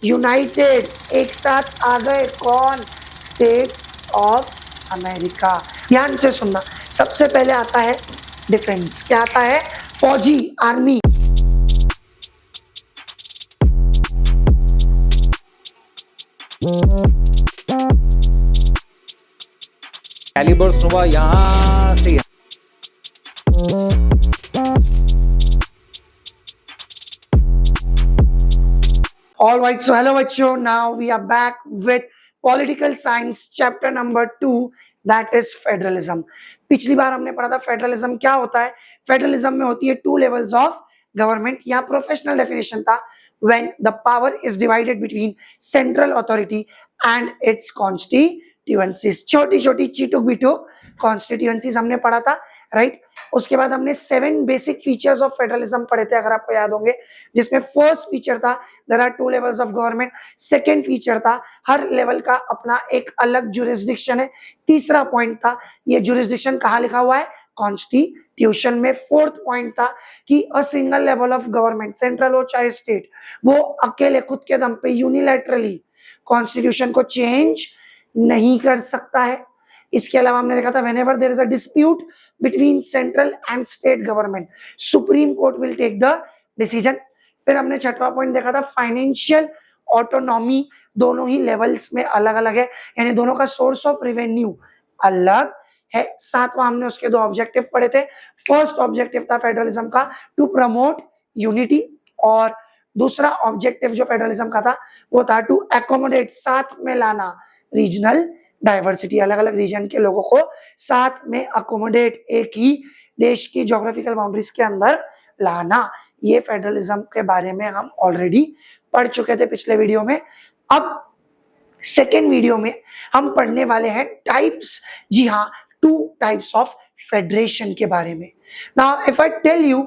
United एक साथ आ गए कौन? States of America. ध्यान से सुनना, सबसे पहले आता है डिफेंस। क्या आता है? फौजी, आर्मी। कैलिबर्स नोवा यहाँ से All right, so hello bachcho, now we are back with political science chapter number 2, that is federalism. पिछली बार हमने पढ़ा था फेडरलिज्म क्या होता है। फेडरलिज्म में होती है 2 लेवल्स ऑफ गवर्नमेंट। यहाँ प्रोफेशनल डेफिनेशन था when the power is divided between central authority and its constituencies। छोटी छोटी चीटुक बिटुक कॉन्स्टिट्यूएंसीज हमने पढ़ा था, राइट। उसके बाद हमने 7 बेसिक फीचर्स ऑफ फेडरलिज्म पढ़े थे, अगर आपको याद होंगे, जिसमें फर्स्ट फीचर था there are 2 levels of government. Second feature था हर लेवल का अपना एक अलग जुरिस्डिक्शन है। तीसरा पॉइंट था ये जुरिस्डिक्शन कहाँ लिखा हुआ है? कॉन्स्टिट्यूशन में। फोर्थ पॉइंट था कि a single level of government, central हो चाहे स्टेट, वो अकेले खुद के दम पे यूनिलैटरली कॉन्स्टिट्यूशन को चेंज नहीं कर सकता है। इसके अलावा हमने देखा था whenever there is a dispute between central and state government, supreme court will take the decision. फिर हमने छठवां पॉइंट देखा था फाइनेंशियल ऑटोनॉमी, दोनों ही लेवल्स में अलग अलग है, यानी दोनों का सोर्स ऑफ रेवेन्यू अलग है। सातवां हमने उसके 2 ऑब्जेक्टिव पढ़े थे। फर्स्ट ऑब्जेक्टिव था फेडरलिज्म का टू प्रमोट यूनिटी, और दूसरा ऑब्जेक्टिव जो फेडरलिज्म का था वो था टू एकोमोडेट, साथ में लाना रीजनल डाइवर्सिटी, अलग अलग रीजन के लोगों को साथ में अकोमोडेट, एक ही देश की ज्योग्राफिकल बाउंड्रीज के अंदर लाना। ये फेडरलिज्म के बारे में हम ऑलरेडी पढ़ चुके थे पिछले वीडियो में। अब सेकेंड वीडियो में हम पढ़ने वाले हैं टाइप्स, जी हाँ, 2 टाइप्स ऑफ फेडरेशन के बारे में। Now if I tell you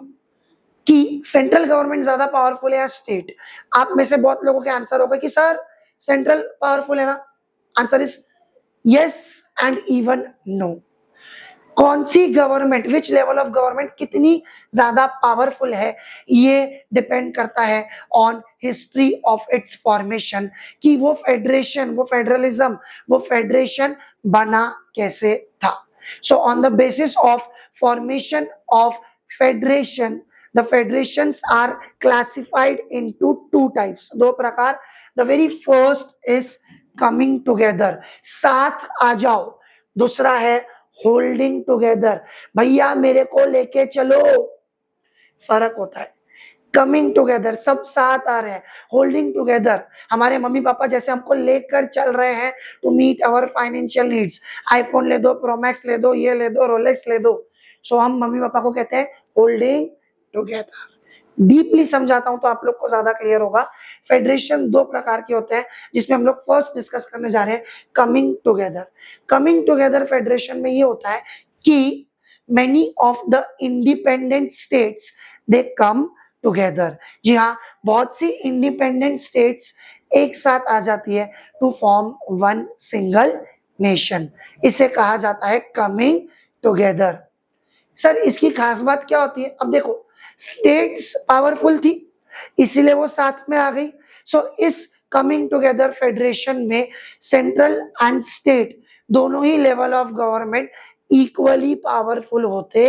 कि सेंट्रल गवर्नमेंट ज्यादा पावरफुल है या स्टेट, आप में से बहुत लोगों के आंसर होगा कि सर सेंट्रल पावरफुल है ना। Answer is yes and even no. कौन सी government, which level of government कितनी ज्यादा पावरफुल है, ये डिपेंड करता है on history of its formation, कि वो फेडरेशन, वो फेडरलिज्म, वो फेडरेशन बना कैसे था। So on the basis of formation of federation, the federations are classified into 2 types, 2 प्रकार। the very first is coming together, साथ आ जाओ। दूसरा है holding together, भैया मेरे को लेके चलो। फर्क होता है, कमिंग टुगेदर सब साथ आ रहे हैं, होल्डिंग टुगेदर हमारे मम्मी पापा जैसे हमको लेकर चल रहे हैं to meet our financial needs. IPhone ले दो, प्रोमैक्स ले दो, ये ले दो, रोलेक्स ले दो। सो हम मम्मी पापा को कहते हैं होल्डिंग टुगेदर। डीपली समझाता हूं तो आप लोग को ज्यादा क्लियर होगा। फेडरेशन 2 प्रकार के होते हैं, जिसमें हम लोग फर्स्ट डिस्कस करने जा रहे हैं coming together. Coming together federation में ये होता है कि many of the independent states they come together। जी हाँ, बहुत सी इंडिपेंडेंट स्टेट्स एक साथ आ जाती है to form one single nation. इसे कहा जाता है कमिंग टुगेदर। सर इसकी खास बात क्या होती है? अब देखो, स्टेट्स पावरफुल थी इसीलिए वो साथ में आ गई। सो इस कमिंग टुगेदर फेडरेशन में सेंट्रल एंड स्टेट दोनों ही level of government equally powerful होते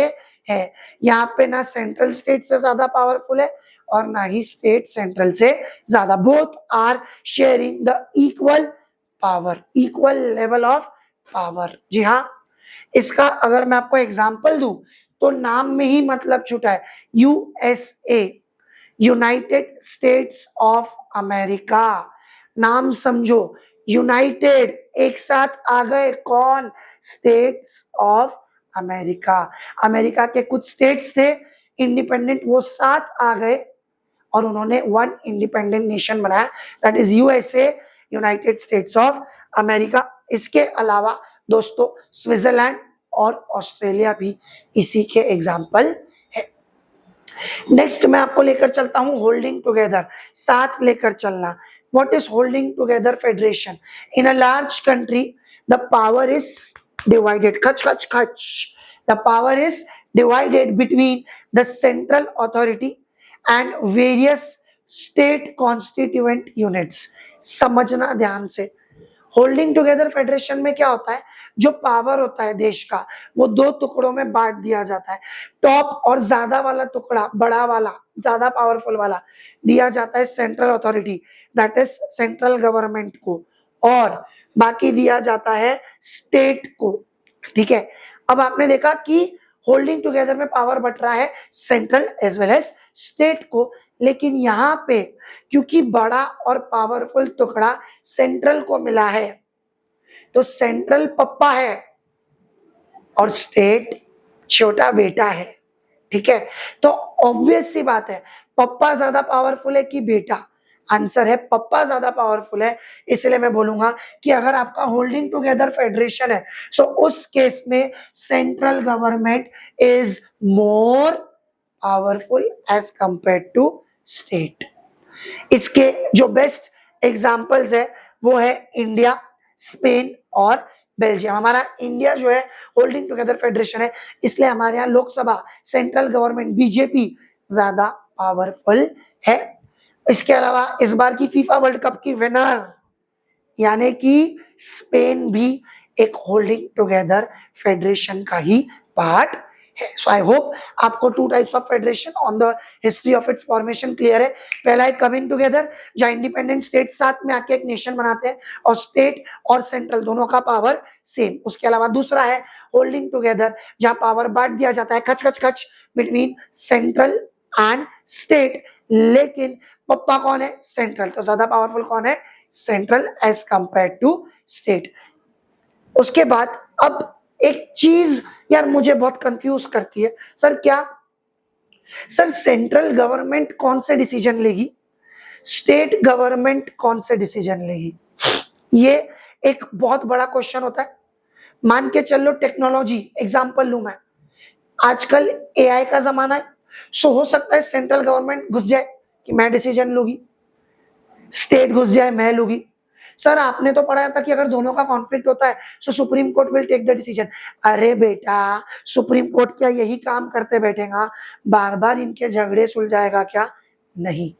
हैं। यहाँ पे ना सेंट्रल स्टेट से ज्यादा पावरफुल है और ना ही स्टेट सेंट्रल से ज्यादा। Both are sharing the equal power, equal level of power. जी हाँ, इसका अगर मैं आपको एग्जांपल दूं तो नाम में ही मतलब छूटा है, USA, United states of America. नाम समझो, यूनाइटेड एक साथ आ गए कौन? States of America. अमेरिका के कुछ स्टेट्स थे इंडिपेंडेंट, वो साथ आ गए और उन्होंने वन इंडिपेंडेंट नेशन बनाया, that is USA, United states of America. इसके अलावा दोस्तों स्विट्जरलैंड और ऑस्ट्रेलिया भी इसी के एग्जाम्पल है। नेक्स्ट मैं आपको लेकर चलता हूं होल्डिंग टुगेदर, साथ लेकर चलना। What is holding together federation? In a large country, the power is divided. Khach, khach, khach. The power is divided between the central authority and various state constituent units. समझना ध्यान से, holding together federation में क्या होता है, जो power होता है देश का वो दो टुकड़ों में बांट दिया जाता है। टॉप और ज्यादा वाला टुकड़ा, बड़ा वाला, ज्यादा पावरफुल वाला दिया जाता है central authority, that is central government को, और बाकी दिया जाता है स्टेट को। ठीक है, अब आपने देखा कि होल्डिंग टुगेदर में पावर बट रहा है central as well as state को, लेकिन यहाँ पे क्योंकि बड़ा और पावरफुल टुकड़ा सेंट्रल को मिला है तो सेंट्रल पप्पा है और स्टेट छोटा बेटा है। ठीक है, तो ऑब्वियस सी बात है, पप्पा ज्यादा पावरफुल है कि बेटा? आंसर है पप्पा ज्यादा पावरफुल है। इसलिए मैं बोलूंगा कि अगर आपका होल्डिंग टुगेदर फेडरेशन है सो उस केस में central government is more powerful as compared to state. इसके जो बेस्ट एग्जांपल्स है वो है इंडिया, स्पेन और बेल्जियम। हमारा इंडिया जो है होल्डिंग टुगेदर फेडरेशन है, इसलिए हमारे यहाँ लोकसभा, सेंट्रल गवर्नमेंट, बीजेपी ज्यादा पावरफुल है। इसके अलावा इस बार की फीफा वर्ल्ड कप की विनर यानी कि स्पेन भी एक होल्डिंग टुगेदर फेडरेशन का ही पार्ट है। सो आई होप आपको two types of federation on the history of its formation clear है। पहला है कमिंग टुगेदर, जहां इंडिपेंडेंट स्टेट साथ में आके एक नेशन बनाते हैं और स्टेट और सेंट्रल दोनों का पावर सेम। उसके अलावा दूसरा है होल्डिंग टुगेदर, जहां पावर बांट दिया जाता है खच खच खच बिटवीन सेंट्रल एंड स्टेट, लेकिन पप्पा कौन है? सेंट्रल। तो ज्यादा पावरफुल कौन है? Central as compared to state. उसके बाद अब एक चीज यार मुझे बहुत कंफ्यूज करती है, सर क्या, सर सेंट्रल गवर्नमेंट कौन से डिसीजन लेगी, स्टेट गवर्नमेंट कौन से डिसीजन लेगी? ये एक बहुत बड़ा क्वेश्चन होता है। मान के चलो टेक्नोलॉजी एग्जांपल लूं मैं, आजकल एआई का जमाना है, सो हो सकता है सेंट्रल गवर्नमेंट घुस जाए कि मैं डिसीजन लूंगी, स्टेट घुस जाए मैं लूंगी। सर आपने तो पढ़ाया था कि अगर दोनों का कॉन्फ्लिक्ट होता है so Supreme court will take the decision. अरे बेटा, सुप्रीम कोर्ट क्या यही काम करते बैठेगा, बार बार इनके झगड़े सुलझाएगा क्या? नहीं,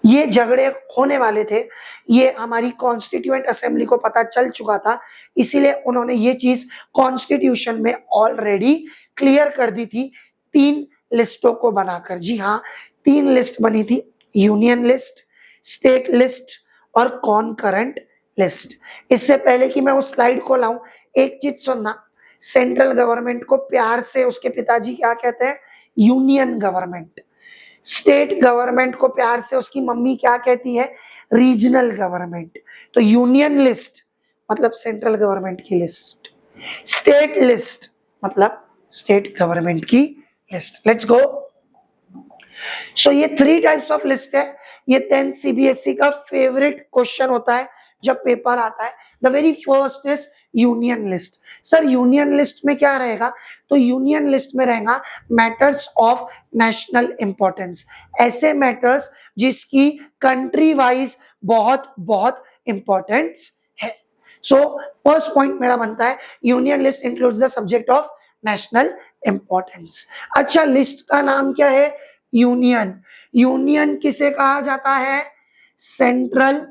ये झगड़े होने वाले थे, ये हमारी कॉन्स्टिट्यूएंट असेंबली को पता चल चुका था, इसीलिए उन्होंने ये चीज कॉन्स्टिट्यूशन में ऑलरेडी क्लियर कर दी थी 3 लिस्टों को बनाकर। जी हाँ, 3 लिस्ट बनी थी, यूनियन लिस्ट, स्टेट लिस्ट और कॉनकरेंट लिस्ट। इससे पहले कि मैं उस स्लाइड को लाऊं, एक चीज सुनना, सेंट्रल गवर्नमेंट को प्यार से उसके पिताजी क्या कहते हैं? Union government. स्टेट गवर्नमेंट को प्यार से उसकी मम्मी क्या कहती है? Regional government. तो यूनियन लिस्ट मतलब सेंट्रल गवर्नमेंट की लिस्ट, स्टेट लिस्ट मतलब स्टेट गवर्नमेंट की लिस्ट। Let's go. सो ये 3 टाइप्स ऑफ लिस्ट है। ये 10th सीबीएसई का फेवरेट क्वेश्चन होता है जब पेपर आता है। The very first is union list. Sir union list में क्या रहेगा? तो यूनियन लिस्ट में रहेगा मैटर्स ऑफ नेशनल इंपॉर्टेंस, ऐसे मैटर्स जिसकी कंट्री वाइज बहुत बहुत इंपॉर्टेंस है। सो फर्स्ट पॉइंट मेरा बनता है union list includes the subject of national importance. अच्छा, लिस्ट का नाम क्या है? यूनियन। यूनियन किसे कहा जाता है? सेंट्रल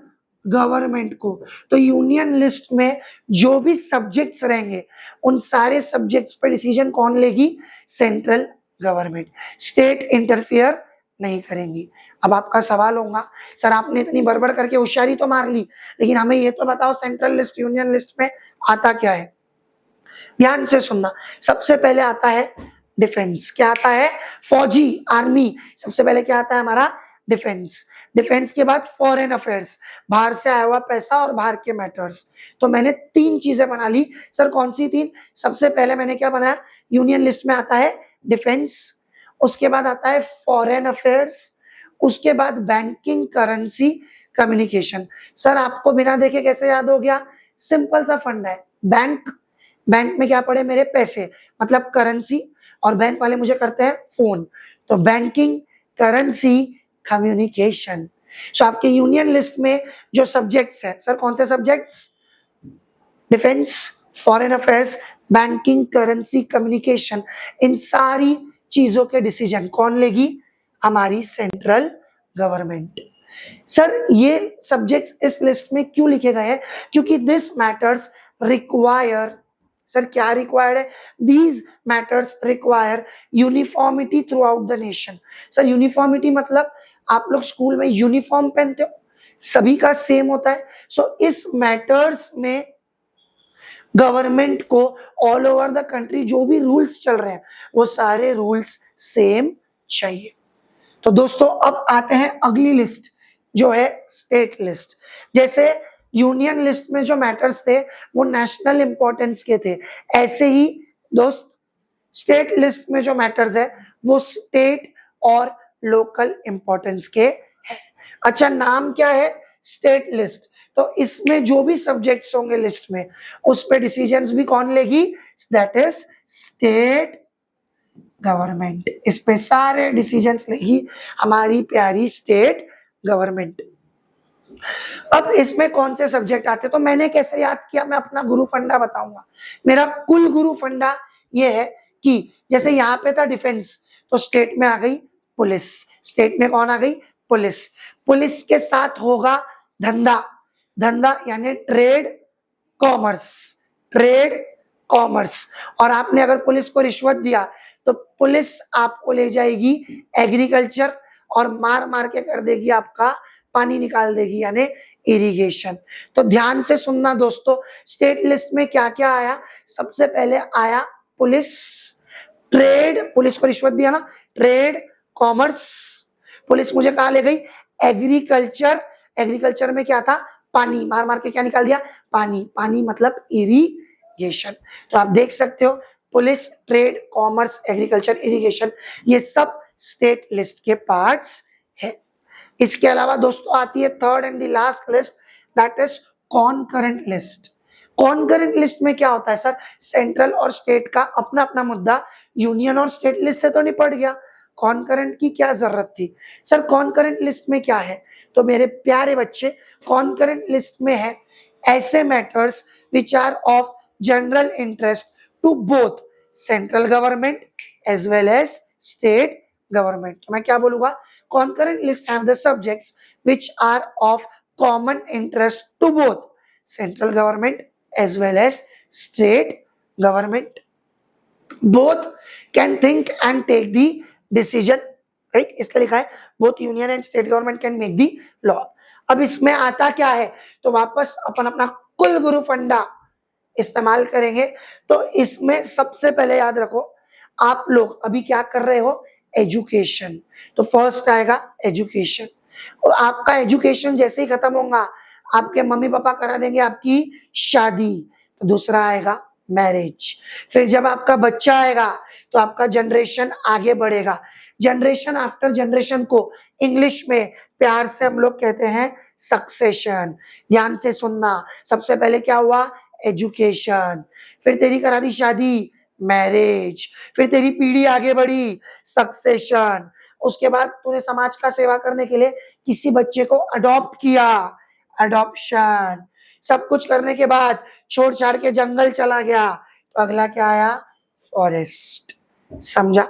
गवर्नमेंट को। तो यूनियन लिस्ट में जो भी सब्जेक्ट्स रहेंगे उन सारे सब्जेक्ट्स पर डिसीजन कौन लेगी? Central government. स्टेट इंटरफियर नहीं करेंगी। अब आपका सवाल होगा, सर आपने इतनी बड़बड़ करके होशियारी तो मार ली, लेकिन हमें ये तो बताओ सेंट्रल लिस्ट यूनियन लिस्ट में आता क्या है? ध्यान से सुनना, सबसे पहले आता है डिफेंस। क्या आता है? फौजी, आर्मी। सबसे पहले क्या आता है हमारा? डिफेंस। डिफेंस के बाद फॉरेन अफेयर्स, बाहर से आया हुआ पैसा और बाहर के मैटर्स। तो मैंने 3 चीजें बना ली। सर कौन सी 3? सबसे पहले मैंने क्या बनाया? यूनियन लिस्ट में आता है डिफेंस, उसके बाद आता है फॉरेन अफेयर्स, उसके बाद बैंकिंग, करेंसी, कम्युनिकेशन। सर आपको बिना देखे कैसे याद हो गया? सिंपल सा फंडा है, बैंक, बैंक में क्या पड़े मेरे? पैसे, मतलब करेंसी, और बैंक वाले मुझे करते हैं फोन, तो बैंकिंग, करेंसी, कम्युनिकेशन। सो आपके यूनियन लिस्ट में जो सब्जेक्ट्स है, सर कौन से subjects? Defence, foreign affairs, banking, currency, communication. इन सारी चीजों के डिसीजन कौन लेगी? हमारी सेंट्रल गवर्नमेंट। सर ये सब्जेक्ट्स इस लिस्ट में क्यों लिखे गए हैं? क्योंकि दिस मैटर्स रिक्वायर, सर क्या रिक्वायर्ड है? These matters require uniformity throughout the nation. Sir uniformity मतलब आप लोग स्कूल में यूनिफॉर्म पहनते हो, सभी का सेम होता है। सो इस मैटर्स में गवर्नमेंट को ऑल ओवर द कंट्री जो भी रूल्स चल रहे हैं वो सारे रूल्स सेम चाहिए। तो दोस्तों अब आते हैं अगली लिस्ट जो है स्टेट लिस्ट। जैसे यूनियन लिस्ट में जो मैटर्स थे वो नेशनल इंपॉर्टेंस के थे, ऐसे ही दोस्त स्टेट लिस्ट में जो मैटर्स है वो स्टेट और लोकल इंपॉर्टेंस के हैं। अच्छा नाम क्या है? State list. तो इसमें जो भी सब्जेक्ट्स होंगे लिस्ट में उस पे डिसीजंस भी कौन लेगी? That is state government. इस पे सारे डिसीजंस लेगी हमारी प्यारी स्टेट गवर्नमेंट। अब इसमें कौन से सब्जेक्ट आते हैं? तो मैंने कैसे याद किया, मैं अपना गुरु फंडा बताऊंगा। मेरा कुल गुरु फंडा ये है कि जैसे यहाँ पे था डिफेंस, तो स्टेट में आ गई पुलिस। स्टेट में कौन आ गई? पुलिस। पुलिस के साथ होगा धंधा, धंधा यानी ट्रेड कॉमर्स, ट्रेड कॉमर्स। और आपने अगर पुलिस को रिश्वत दिया तो पुलिस आपको ले जाएगी एग्रीकल्चर और मार मार के कर देगी आपका पानी निकाल देगी, यानी इरिगेशन। तो ध्यान से सुनना दोस्तों, स्टेट लिस्ट में क्या क्या आया? सबसे पहले आया पुलिस, ट्रेड, पुलिस को रिश्वत दिया ना, ट्रेड कॉमर्स। पुलिस मुझे कहा ले गई? एग्रीकल्चर। एग्रीकल्चर में क्या था? पानी, मार मार के क्या निकाल दिया? पानी। पानी मतलब इरिगेशन। तो आप देख सकते हो police, trade, commerce, agriculture, irrigation, ये सब स्टेट लिस्ट के पार्ट्स है। इसके अलावा दोस्तों आती है third and the last list, that is कॉनकरेंट list. कॉनकरेंट list में क्या होता है सर? सेंट्रल और स्टेट का अपना अपना मुद्दा यूनियन और स्टेट लिस्ट से तो निपट गया, कॉनकरेंट की क्या जरूरत थी? सर कॉनकरेंट लिस्ट में क्या है? तो मेरे प्यारे बच्चे, कॉनकरेंट लिस्ट में है ऐसे matters which are of general interest to both central government as well as state government. तो मैं क्या बोलूंगा? Concurrent list have the subjects which are of common interest to both central government as well as state government. Both can think and take the decision, right? इसलिए लिखा है both union and state government can make the law. अब इसमें आता क्या है? तो वापस अपन अपना कुल गुरु फंडा इस्तेमाल करेंगे। तो इसमें सबसे पहले याद रखो, आप लोग अभी क्या कर रहे हो? एजुकेशन। तो फर्स्ट आएगा एजुकेशन, और आपका एजुकेशन जैसे ही खत्म होगा आपके मम्मी पापा करा देंगे आपकी शादी। तो दूसरा आएगा मैरिज। फिर जब आपका बच्चा आएगा तो आपका जनरेशन आगे बढ़ेगा। जनरेशन आफ्टर जनरेशन को इंग्लिश में प्यार से हम लोग कहते हैं सक्सेशन। ध्यान से सुनना, सबसे पहले क्या हुआ? एजुकेशन। फिर तेरी करा दी शादी, मैरिज। फिर तेरी पीढ़ी आगे बढ़ी, सक्सेशन। उसके बाद तूने समाज का सेवा करने के लिए किसी बच्चे को अडॉप्ट किया, अडॉप्शन। सब कुछ करने के बाद छोड़ छाड़ के जंगल चला गया, तो अगला क्या आया? फॉरेस्ट। समझा?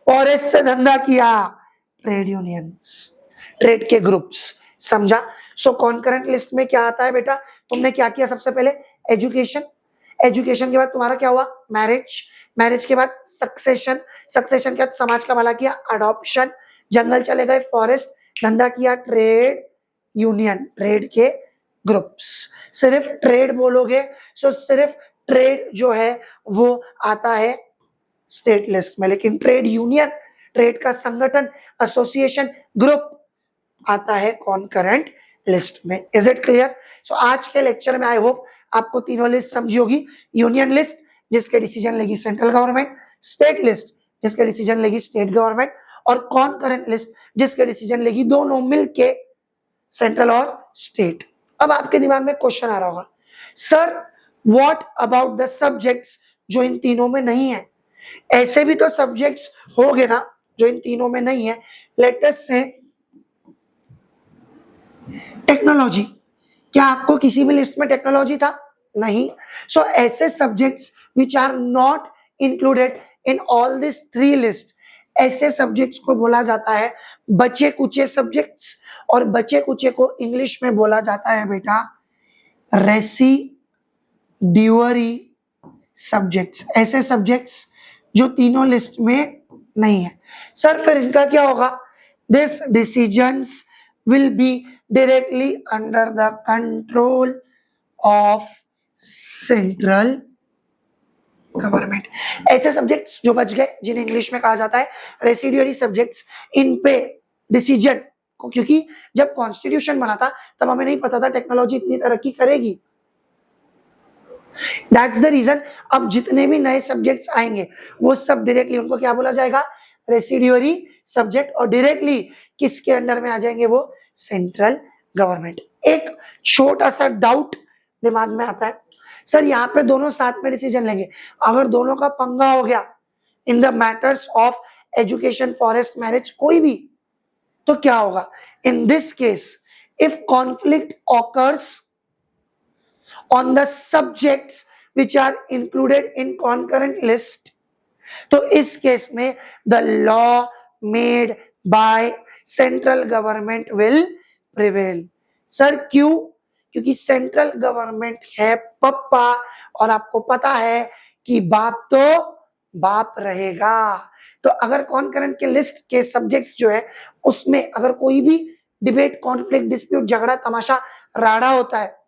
फॉरेस्ट से धंधा किया, ट्रेड यूनियंस, ट्रेड के ग्रुप्स। समझा? सो कॉन्करेंट लिस्ट में क्या आता है बेटा? तुमने क्या किया? सबसे पहले एजुकेशन, एजुकेशन के बाद तुम्हारा क्या हुआ? मैरिज, मैरिज के बाद सक्सेशन, सक्सेशन के बाद समाज का भला किया, अडॉप्शन। जंगल चले गए, फॉरेस्ट। धंधा किया, ट्रेड यूनियन, ट्रेड के ग्रुप्स। सिर्फ ट्रेड बोलोगे सो सिर्फ ट्रेड जो है वो आता है स्टेट लिस्ट में, लेकिन ट्रेड यूनियन, ट्रेड का संगठन, एसोसिएशन, ग्रुप आता है कॉन्करेंट लिस्ट में। Is it clear? सो आज के लेक्चर में आई होप आपको तीनों लिस्ट समझी होगी। यूनियन लिस्ट जिसके डिसीजन लेगी सेंट्रल गवर्नमेंट, स्टेट लिस्ट जिसके डिसीजन लेगी स्टेट गवर्नमेंट, और कॉन्करेंट लिस्ट जिसके डिसीजन लेगी दोनों मिलके सेंट्रल और स्टेट। अब आपके दिमाग में क्वेश्चन आ रहा होगा, sir what about the subjects जो इन तीनों में नहीं है? ऐसे भी तो सब्जेक्ट्स होंगे ना जो इन तीनों में नहीं है। लेट अस से टेक्नोलॉजी। क्या आपको किसी भी लिस्ट में टेक्नोलॉजी था? नहीं। सो ऐसे subjects which are not included in all this three list, ऐसे सब्जेक्ट्स को बोला जाता है बचे कुचे सब्जेक्ट्स, और बचे कुचे को इंग्लिश में बोला जाता है बेटा रेसिड्यूअरी सब्जेक्ट्स। ऐसे सब्जेक्ट्स जो तीनों लिस्ट में नहीं है। सर फिर इनका क्या होगा? This decisions will be directly under the control of central government. ऐसे सब्जेक्ट्स जो बच गए जिन्हें इंग्लिश में कहा जाता है रेसिड्यूअरी सब्जेक्ट्स, इन पे डिसीजन को, क्योंकि जब कॉन्स्टिट्यूशन बना था तब हमें नहीं पता था टेक्नोलॉजी इतनी तरक्की करेगी। दैट्स द रीजन अब जितने भी नए सब्जेक्ट्स आएंगे वो सब डायरेक्टली उनको क्या बोला जाएगा? रेसिड्यूअरी सब्जेक्ट, और डायरेक्टली किसके अंडर में आ जाएंगे? वो सेंट्रल गवर्नमेंट। एक छोटा सा डाउट दिमाग में आता है, सर यहाँ पे दोनों साथ में डिसीजन लेंगे, अगर दोनों का पंगा हो गया in the matters of education, forest, marriage, कोई भी, तो क्या होगा? In this case if conflict occurs on the subjects which are included in concurrent list, तो इस केस में the law made by central government will prevail। Sir क्यों? क्योंकि सेंट्रल गवर्नमेंट है पप्पा, और आपको पता है कि बाप तो बाप रहेगा। तो अगर कॉन्करेंट के लिस्ट के सब्जेक्ट्स जो है उसमें अगर कोई भी डिबेट, कॉन्फ्लिक्ट, डिस्प्यूट, झगड़ा, तमाशा, राड़ा होता है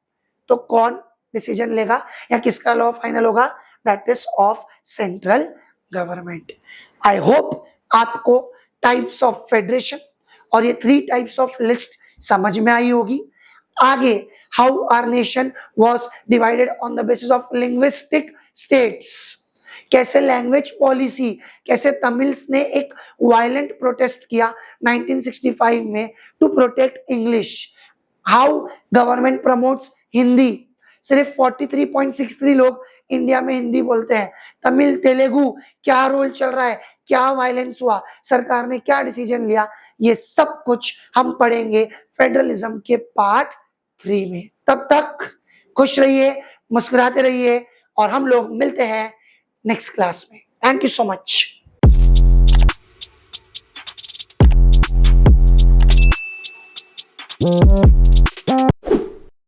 तो कौन डिसीजन लेगा या किसका लॉ फाइनल होगा? That is of central government. I hope आपको टाइप्स ऑफ फेडरेशन और ये 3 टाइप्स ऑफ लिस्ट समझ में आई होगी। आगे how our nation was divided on the basis of linguistic states, कैसे लैंग्वेज पॉलिसी, कैसे तमिल्स ने एक वायलेंट प्रोटेस्ट किया 1965 में to protect English, how government promotes Hindi, सिर्फ 43.63 लोग इंडिया में हिंदी बोलते हैं, तमिल, तेलुगु क्या रोल चल रहा है, क्या वायलेंस हुआ, सरकार ने क्या डिसीजन लिया, ये सब कुछ हम पढ़ेंगे फेडरलिज्म के पार्ट 3 में। तब तक खुश रहिए, मुस्कुराते रहिए, और हम लोग मिलते हैं नेक्स्ट क्लास में। Thank you so much.